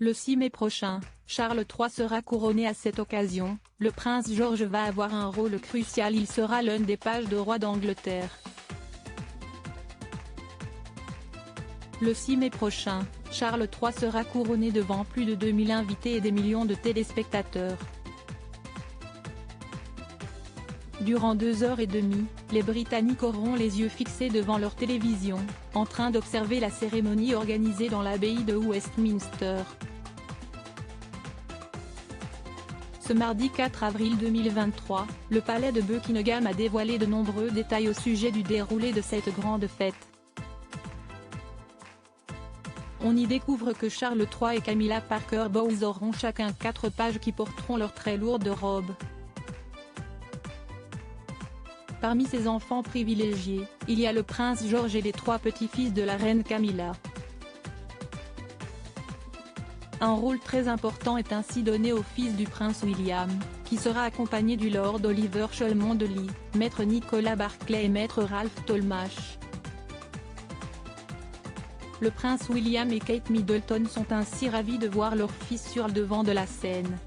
Le 6 mai prochain, Charles III sera couronné. À cette occasion, le prince George va avoir un rôle crucial. Il sera l'un des pages de roi d'Angleterre. Le 6 mai prochain, Charles III sera couronné devant plus de 2000 invités et des millions de téléspectateurs. Durant 2h30, les Britanniques auront les yeux fixés devant leur télévision, en train d'observer la cérémonie organisée dans l'abbaye de Westminster. Ce mardi 4 avril 2023, le palais de Buckingham a dévoilé de nombreux détails au sujet du déroulé de cette grande fête. On y découvre que Charles III et Camilla Parker Bowles auront chacun 4 pages qui porteront leurs très lourdes robes. Parmi ses enfants privilégiés, il y a le prince George et les 3 petits-fils de la reine Camilla. Un rôle très important est ainsi donné au fils du prince William, qui sera accompagné du lord Oliver Cholmondeley, maître Nicolas Barclay et maître Ralph Tolmach. Le prince William et Kate Middleton sont ainsi ravis de voir leur fils sur le devant de la scène.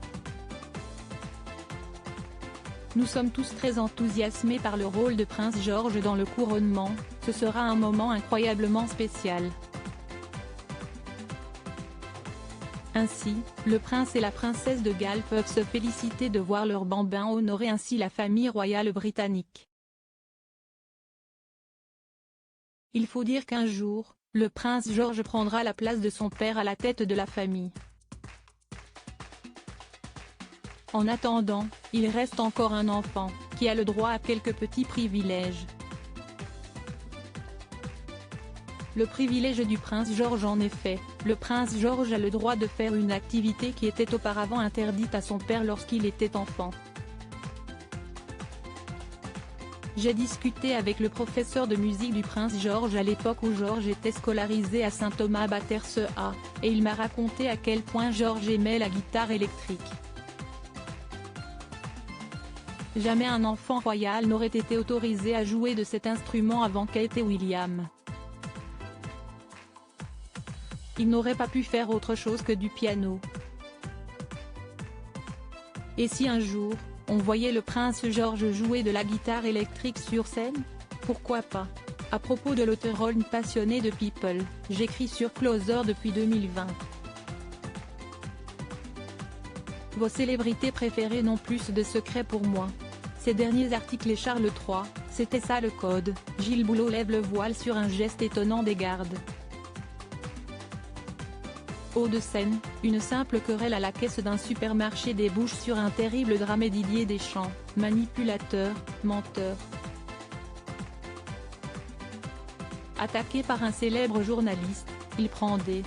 Nous sommes tous très enthousiasmés par le rôle de prince George dans le couronnement, ce sera un moment incroyablement spécial. Ainsi, le prince et la princesse de Galles peuvent se féliciter de voir leur bambin honorer ainsi la famille royale britannique. Il faut dire qu'un jour, le prince George prendra la place de son père à la tête de la famille. En attendant, il reste encore un enfant, qui a le droit à quelques petits privilèges. Le privilège du prince George. En effet, le prince George a le droit de faire une activité qui était auparavant interdite à son père lorsqu'il était enfant. J'ai discuté avec le professeur de musique du prince George à l'époque où George était scolarisé à Saint Thomas Battersea, et il m'a raconté à quel point George aimait la guitare électrique. Jamais un enfant royal n'aurait été autorisé à jouer de cet instrument avant Kate et William. Il n'aurait pas pu faire autre chose que du piano. Et si un jour, on voyait le prince George jouer de la guitare électrique sur scène? Pourquoi pas? À propos de l'auteur Ron passionné de People, j'écris sur Closer depuis 2020. Vos célébrités préférées n'ont plus de secrets pour moi. Ces derniers articles et Charles III, c'était ça le code. Gilles Boulot lève le voile sur un geste étonnant des gardes. Hauts-de-Seine, une simple querelle à la caisse d'un supermarché débouche sur un terrible drame. Didier Deschamps, manipulateur, menteur. Attaqué par un célèbre journaliste, il prend des